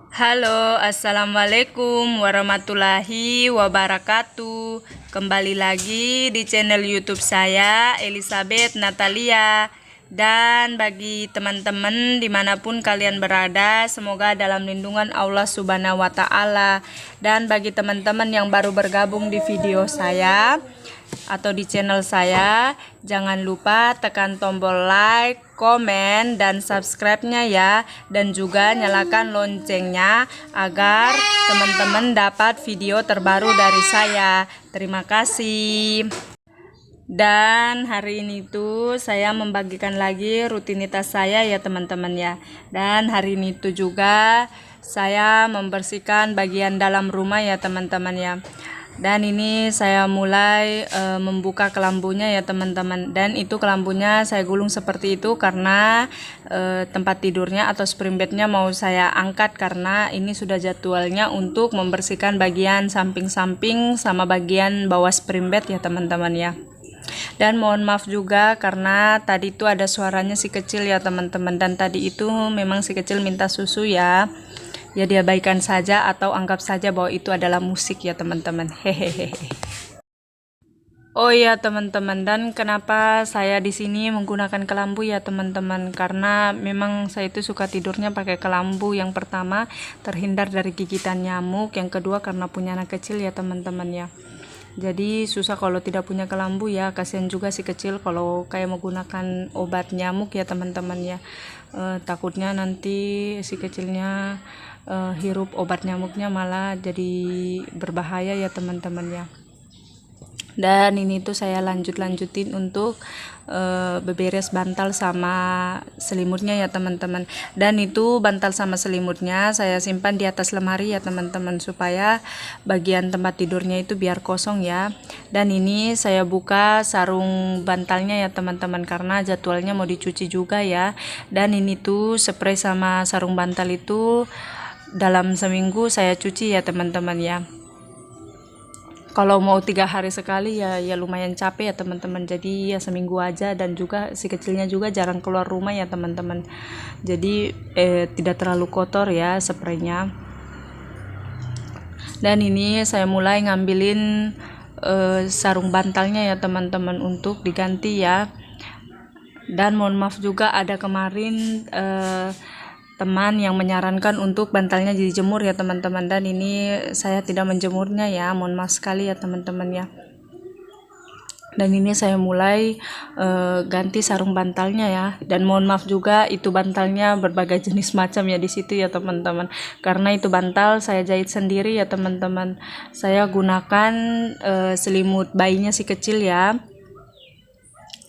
Halo, assalamualaikum warahmatullahi wabarakatuh. Kembali lagi di channel YouTube saya, Elizabeth Natalia. Dan bagi teman-teman dimanapun kalian berada, semoga dalam lindungan Allah Subhanahu wa Ta'ala. Dan bagi teman-teman yang baru bergabung di video saya atau di channel saya, jangan lupa tekan tombol like, komen, dan subscribe-nya ya, dan juga nyalakan loncengnya agar teman-teman dapat video terbaru dari saya. Terima kasih. Dan hari ini tuh saya membagikan lagi rutinitas saya ya teman-teman ya. Dan hari ini tuh juga saya membersihkan bagian dalam rumah ya teman-teman ya. Dan ini saya mulai membuka kelambunya ya teman-teman. Dan itu kelambunya saya gulung seperti itu karena tempat tidurnya atau spring bednya mau saya angkat, karena ini sudah jadwalnya untuk membersihkan bagian samping-samping sama bagian bawah spring bed ya teman-teman ya. Dan mohon maaf juga karena tadi itu ada suaranya si kecil ya teman-teman. Dan tadi itu memang si kecil minta susu ya. Ya diabaikan saja atau anggap saja bahwa itu adalah musik ya teman-teman. Hehehe. Oh ya teman-teman, dan kenapa saya di sini menggunakan kelambu ya teman-teman? Karena memang saya itu suka tidurnya pakai kelambu. Yang pertama terhindar dari gigitan nyamuk, yang kedua karena punya anak kecil ya teman-teman ya. Jadi susah kalau tidak punya kelambu ya, kasihan juga si kecil kalau kayak menggunakan obat nyamuk ya teman-teman ya. Takutnya nanti si kecilnya hirup obat nyamuknya malah jadi berbahaya ya teman-teman ya. Dan ini tuh saya lanjutin untuk beberes bantal sama selimutnya ya teman-teman. Dan itu bantal sama selimutnya saya simpan di atas lemari ya teman-teman, supaya bagian tempat tidurnya itu biar kosong ya. Dan ini saya buka sarung bantalnya ya teman-teman, karena jadwalnya mau dicuci juga ya. Dan ini tuh spray sama sarung bantal itu dalam seminggu saya cuci ya teman-teman ya. Kalau mau 3 hari sekali ya lumayan capek ya teman-teman. Jadi ya seminggu aja, dan juga si kecilnya juga jarang keluar rumah ya teman-teman. Jadi tidak terlalu kotor ya spraynya. Dan ini saya mulai ngambilin sarung bantalnya ya teman-teman untuk diganti ya. Dan mohon maaf juga ada kemarin teman yang menyarankan untuk bantalnya dijemur ya teman-teman, dan ini saya tidak menjemurnya ya, mohon maaf sekali ya teman-teman ya. Dan ini saya mulai ganti sarung bantalnya ya, dan mohon maaf juga itu bantalnya berbagai jenis macam ya di situ ya teman-teman, karena itu bantal saya jahit sendiri ya teman-teman. Saya gunakan selimut bayinya si kecil ya,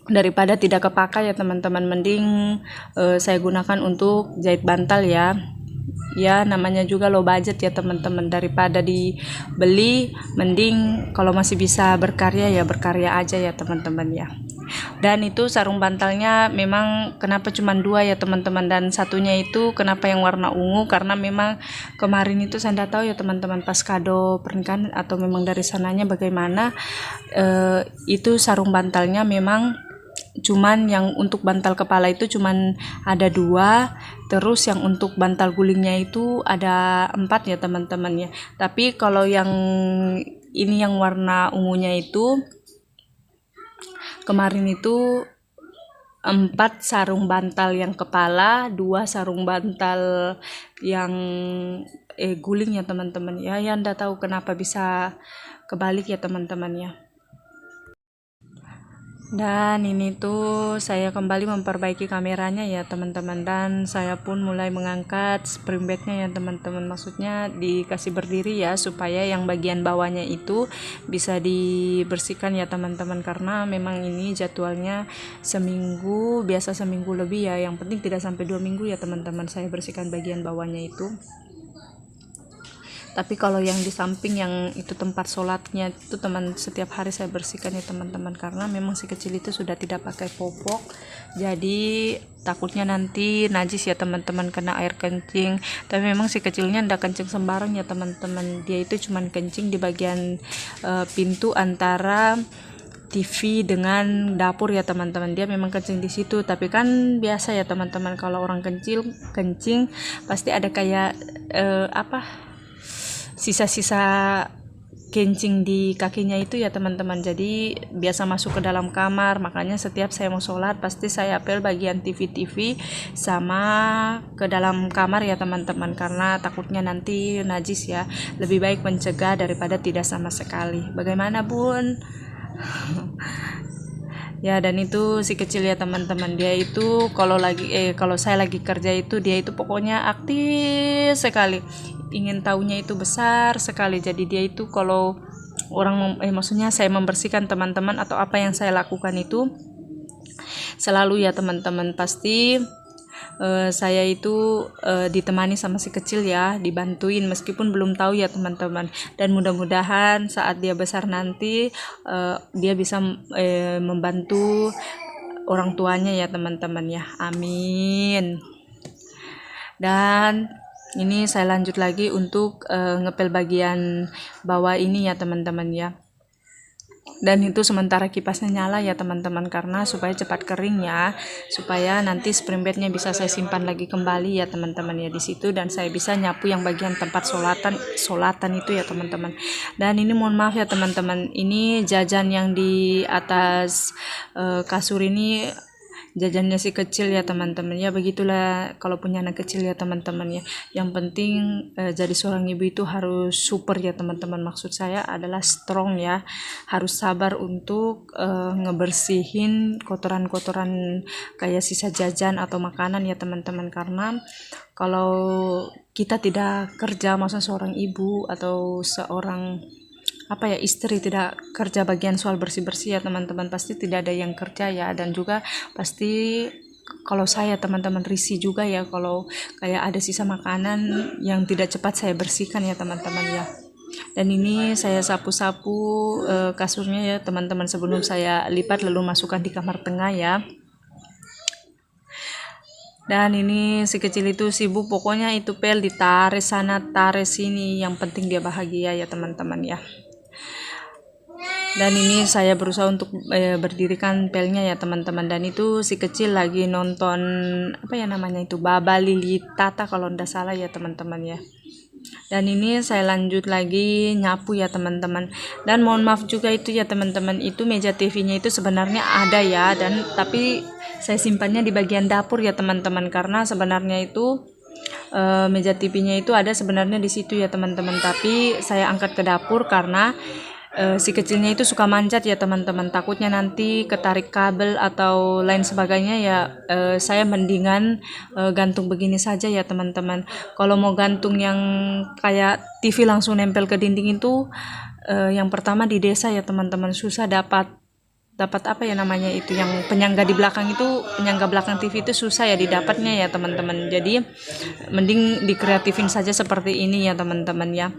daripada tidak kepakai ya teman-teman, mending saya gunakan untuk jahit bantal ya. Ya namanya juga low budget ya teman-teman, daripada dibeli mending kalau masih bisa berkarya ya berkarya aja ya teman-teman ya. Dan itu sarung bantalnya memang kenapa cuma 2 ya teman-teman, dan satunya itu kenapa yang warna ungu, karena memang kemarin itu saya tidak tahu ya teman-teman, pas kado pernikahan atau memang dari sananya bagaimana, itu sarung bantalnya memang cuman yang untuk bantal kepala itu cuman ada 2, terus yang untuk bantal gulingnya itu ada 4 ya teman-teman ya. Tapi kalau yang ini yang warna ungunya itu kemarin itu 4 sarung bantal yang kepala, 2 sarung bantal yang guling ya teman-teman ya. Ya Anda tahu kenapa bisa kebalik ya teman-teman ya. Dan ini tuh saya kembali memperbaiki kameranya ya teman-teman, dan saya pun mulai mengangkat spring bednya ya teman-teman, maksudnya dikasih berdiri ya, supaya yang bagian bawahnya itu bisa dibersihkan ya teman-teman, karena memang ini jadwalnya seminggu, biasa seminggu lebih ya, yang penting tidak sampai 2 minggu ya teman-teman saya bersihkan bagian bawahnya itu. Tapi kalau yang di samping yang itu tempat sholatnya itu setiap hari saya bersihkan ya teman-teman, karena memang si kecil itu sudah tidak pakai popok, jadi takutnya nanti najis ya teman-teman, kena air kencing. Tapi memang si kecilnya ndak kencing sembarang ya teman-teman, dia itu cuman kencing di bagian pintu antara TV dengan dapur ya teman-teman. Dia memang kencing di situ, tapi kan biasa ya teman-teman, kalau orang kencing pasti ada kayak sisa-sisa kencing di kakinya itu ya teman-teman. Jadi biasa masuk ke dalam kamar, makanya setiap saya mau sholat pasti saya apel bagian TV sama ke dalam kamar ya teman-teman, karena takutnya nanti najis ya. Lebih baik mencegah daripada tidak sama sekali. Bagaimana bun? Ya, dan itu si kecil ya teman-teman, dia itu kalau saya lagi kerja itu dia itu pokoknya aktif sekali, ingin tahunya itu besar sekali. Jadi dia itu kalau maksudnya saya membersihkan teman-teman atau apa yang saya lakukan itu selalu ya teman-teman, pasti saya itu ditemani sama si kecil ya, dibantuin meskipun belum tahu ya teman-teman. Dan mudah-mudahan saat dia besar nanti dia bisa membantu orang tuanya ya teman-teman ya, amin. Dan ini saya lanjut lagi untuk ngepel bagian bawah ini ya teman-teman ya. Dan itu sementara kipasnya nyala ya teman-teman, karena supaya cepat kering ya, supaya nanti spring bednya bisa saya simpan lagi kembali ya teman-teman ya di situ, dan saya bisa nyapu yang bagian tempat solatan itu ya teman-teman. Dan ini mohon maaf ya teman-teman, ini jajan yang di atas kasur ini jajannya si kecil ya teman-teman ya. Begitulah kalau punya anak kecil ya teman-teman ya. Yang penting jadi seorang ibu itu harus super ya teman-teman. Maksud saya adalah strong ya, harus sabar untuk ngebersihin kotoran-kotoran kayak sisa jajan atau makanan ya teman-teman. Karena kalau kita tidak kerja, maksudnya seorang ibu atau seorang istri tidak kerja bagian soal bersih-bersih ya teman-teman, pasti tidak ada yang kerja ya. Dan juga pasti kalau saya teman-teman risih juga ya kalau kayak ada sisa makanan yang tidak cepat saya bersihkan ya teman-teman ya. Dan ini saya sapu-sapu kasurnya ya teman-teman sebelum saya lipat lalu masukkan di kamar tengah ya. Dan ini si kecil itu sibuk, pokoknya itu pel ditarik sana tarik sini, yang penting dia bahagia ya teman-teman ya. Dan ini saya berusaha untuk berdirikan pelnya ya teman-teman. Dan itu si kecil lagi nonton Baba Lili Tata kalau ndak salah ya teman-teman ya. Dan ini saya lanjut lagi nyapu ya teman-teman. Dan mohon maaf juga itu ya teman-teman, itu meja TV-nya itu sebenarnya ada ya, dan tapi saya simpannya di bagian dapur ya teman-teman, karena sebenarnya itu meja TV-nya itu ada sebenarnya di situ ya teman-teman, tapi saya angkat ke dapur karena si kecilnya itu suka manjat ya teman-teman, takutnya nanti ketarik kabel atau lain sebagainya ya. Saya mendingan gantung begini saja ya teman-teman. Kalau mau gantung yang kayak TV langsung nempel ke dinding itu yang pertama di desa ya teman-teman susah dapat itu yang penyangga di belakang itu, penyangga belakang TV itu susah ya didapatnya ya teman-teman. Jadi mending dikreatifin saja seperti ini ya teman-teman ya.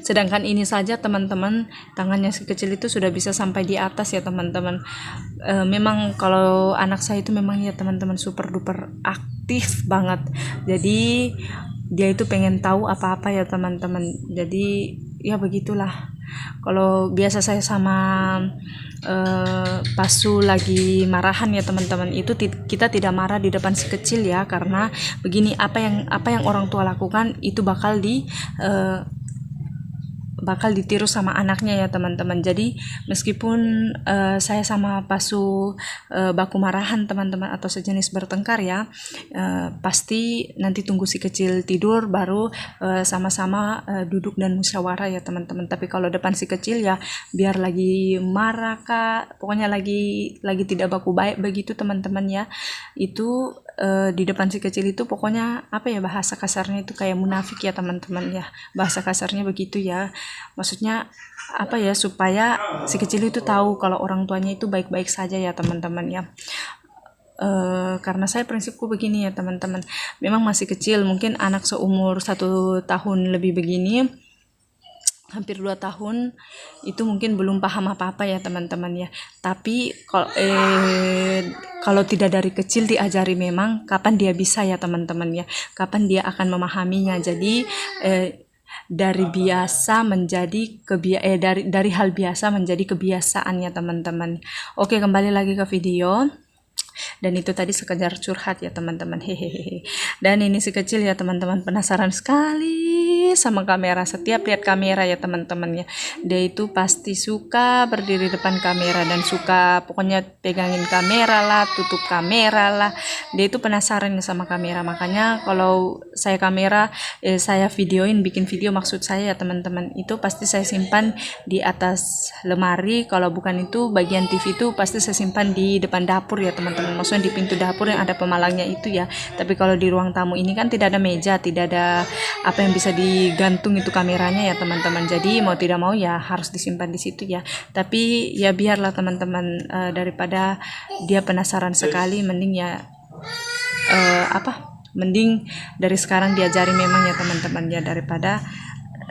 Sedangkan ini saja teman-teman, tangannya si kecil itu sudah bisa sampai di atas ya teman-teman. Memang kalau anak saya itu memang ya teman-teman super duper aktif banget. Jadi dia itu pengen tahu apa-apa ya teman-teman. Jadi ya begitulah. Kalau biasa saya sama Pasu lagi marahan ya teman-teman, itu kita tidak marah di depan si kecil ya, karena begini, apa yang orang tua lakukan itu bakal ditiru sama anaknya ya teman-teman. Jadi meskipun saya sama Pasu baku marahan teman-teman atau sejenis bertengkar ya, pasti nanti tunggu si kecil tidur baru sama-sama duduk dan musyawarah ya teman-teman. Tapi kalau depan si kecil ya biar lagi marah kak, pokoknya lagi tidak baku baik begitu teman-teman ya, itu di depan si kecil itu pokoknya bahasa kasarnya itu kayak munafik ya teman-teman ya, bahasa kasarnya begitu ya. Maksudnya supaya si kecil itu tahu kalau orang tuanya itu baik-baik saja ya teman-teman ya. Karena saya prinsipku begini ya teman-teman, memang masih kecil, mungkin anak seumur 1 tahun lebih begini, hampir 2 tahun itu mungkin belum paham apa-apa ya teman-teman ya. Tapi kalau tidak dari kecil diajari, memang kapan dia bisa ya teman-teman ya, kapan dia akan memahaminya. Jadi dari biasa menjadi dari hal biasa menjadi kebiasaan ya teman-teman. Oke, kembali lagi ke video. Dan itu tadi sekedar curhat ya teman-teman, hehehe. Dan ini si kecil ya teman-teman, penasaran sekali sama kamera. Setiap lihat kamera ya teman-teman ya, dia itu pasti suka berdiri depan kamera dan suka pokoknya pegangin kamera lah, tutup kamera lah. Dia itu penasaran ya sama kamera. Makanya kalau saya kamera, saya videoin, bikin video maksud saya ya teman-teman, itu pasti saya simpan di atas lemari. Kalau bukan itu bagian TV itu pasti saya simpan di depan dapur ya teman-teman, maksudnya di pintu dapur yang ada pemalangnya itu ya. Tapi kalau di ruang tamu ini kan tidak ada meja, tidak ada apa yang bisa digantung itu kameranya ya teman-teman, jadi mau tidak mau ya harus disimpan di situ ya. Tapi ya biarlah teman-teman, daripada dia penasaran sekali, mending ya mending dari sekarang diajari memang ya teman-teman ya, daripada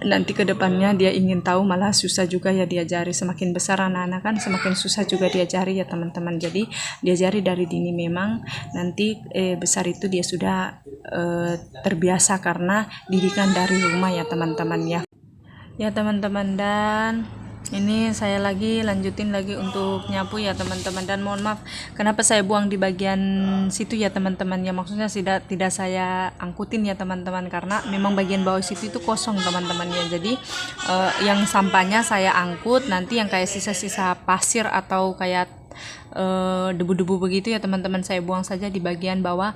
nanti ke depannya dia ingin tahu malah susah juga ya diajari. Semakin besar anak-anak kan semakin susah juga diajari ya teman-teman. Jadi diajari dari dini memang, nanti besar itu dia sudah terbiasa karena didikan dari rumah ya teman-teman ya. Ya teman-teman, dan ini saya lanjutin lagi untuk nyapu ya teman-teman. Dan mohon maaf kenapa saya buang di bagian situ ya teman-teman ya, maksudnya tidak saya angkutin ya teman-teman, karena memang bagian bawah situ itu kosong teman-teman ya. Jadi yang sampahnya saya angkut, nanti yang kayak sisa-sisa pasir atau kayak debu-debu begitu ya teman-teman, saya buang saja di bagian bawah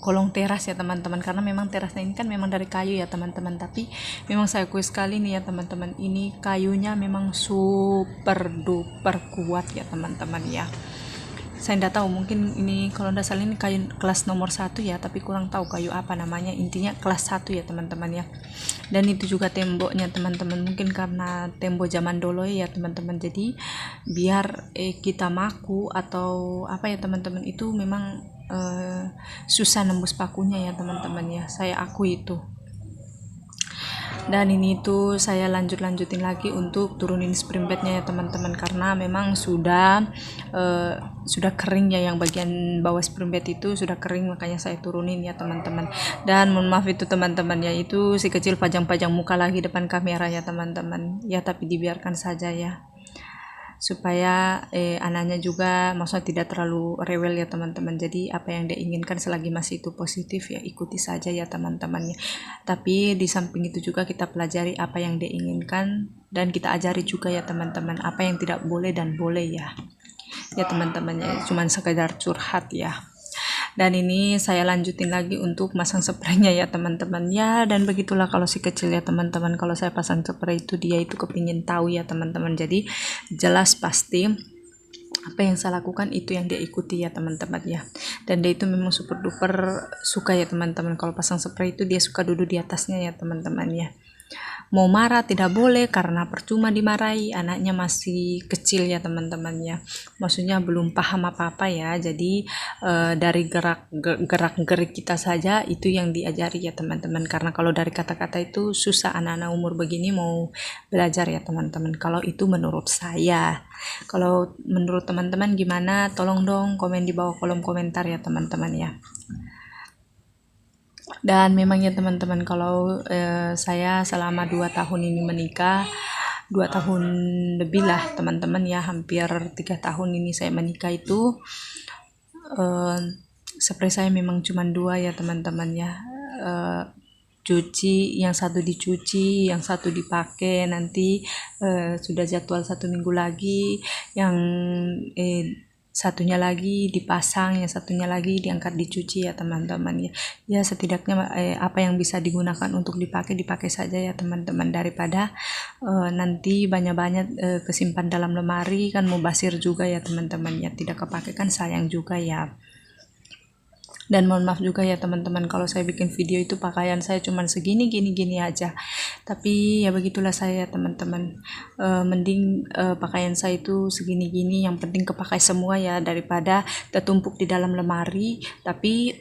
kolong teras ya teman-teman, karena memang terasnya ini kan memang dari kayu ya teman-teman. Tapi memang saya akui sekali nih ya teman-teman, ini kayunya memang super duper kuat ya teman-teman ya. Saya tidak tahu, mungkin ini kalau tidak salah ini kayu kelas nomor 1 ya, tapi kurang tahu kayu apa namanya, intinya kelas 1 ya teman-teman ya. Dan itu juga temboknya teman-teman, mungkin karena tembok zaman dulu ya teman-teman, jadi biar kita maku atau apa ya teman-teman, itu memang susah nembus pakunya ya teman-teman ya, saya akui itu. Dan ini tuh saya lanjutin lagi untuk turunin spring bednya ya teman-teman, karena memang sudah kering ya, yang bagian bawah spring bed itu sudah kering, makanya saya turunin ya teman-teman. Dan mohon maaf itu teman-teman ya, itu si kecil pajang-pajang muka lagi depan kamera ya teman-teman ya, tapi dibiarkan saja ya, supaya anaknya juga maksudnya tidak terlalu rewel ya teman-teman. Jadi apa yang dia inginkan selagi masih itu positif ya ikuti saja ya teman-teman ya. Tapi di samping itu juga kita pelajari apa yang dia inginkan, dan kita ajari juga ya teman-teman apa yang tidak boleh dan boleh ya teman-teman ya. Cuman sekedar curhat ya. Dan ini saya lanjutin lagi untuk masang spraynya ya teman-teman ya. Dan begitulah kalau si kecil ya teman-teman, kalau saya pasang spray itu dia itu kepingin tahu ya teman-teman. Jadi jelas pasti apa yang saya lakukan itu yang dia ikuti ya teman-teman ya. Dan dia itu memang super duper suka ya teman-teman, kalau pasang spray itu dia suka duduk di atasnya ya teman-teman ya. Mau marah tidak boleh, karena percuma dimarahi, anaknya masih kecil ya teman-teman ya, maksudnya belum paham apa-apa ya. Jadi dari gerak-gerik kita saja itu yang diajari ya teman-teman, karena kalau dari kata-kata itu susah anak-anak umur begini mau belajar ya teman-teman. Kalau itu menurut saya. Kalau menurut teman-teman gimana, tolong dong komen di bawah kolom komentar ya teman-teman ya. Dan memang ya teman-teman, kalau saya selama 2 tahun ini menikah, 2 tahun lebih lah teman-teman ya, hampir 3 tahun ini saya menikah itu, spray saya memang cuma 2 ya teman-teman ya. Cuci, yang satu dicuci, yang satu dipakai, nanti sudah jadwal 1 minggu lagi, yang satunya lagi dipasang, yang satunya lagi diangkat dicuci ya teman-teman ya. Ya setidaknya apa yang bisa digunakan untuk dipakai saja ya teman-teman, daripada nanti banyak-banyak kesimpan dalam lemari kan mubazir juga ya teman-teman ya, tidak kepake kan sayang juga ya. Dan mohon maaf juga ya teman-teman kalau saya bikin video itu pakaian saya cuman segini gini aja, tapi ya begitulah saya ya teman-teman. Mending pakaian saya itu segini-gini, yang penting kepakai semua ya, daripada tertumpuk di dalam lemari tapi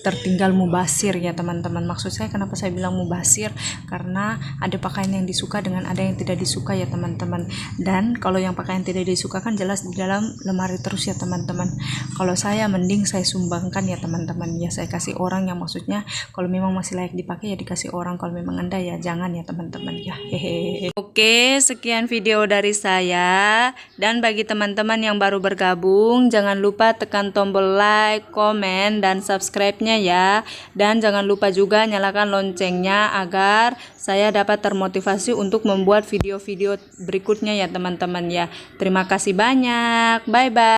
tertinggal mubazir ya teman-teman. Maksud saya kenapa saya bilang mubazir, karena ada pakaian yang disuka dengan ada yang tidak disuka ya teman-teman. Dan kalau yang pakaian tidak disuka kan jelas di dalam lemari terus ya teman-teman. Kalau saya mending saya sumbangkan ya ya teman-teman ya. Saya kasih orang yang maksudnya kalau memang masih layak dipakai ya dikasih orang, kalau memang anda ya jangan ya teman-teman ya. Hehehe. Oke, sekian video dari saya, dan bagi teman-teman yang baru bergabung jangan lupa tekan tombol like, komen, dan subscribe-nya ya, dan jangan lupa juga nyalakan loncengnya agar saya dapat termotivasi untuk membuat video-video berikutnya ya teman-teman ya. Terima kasih banyak, bye bye.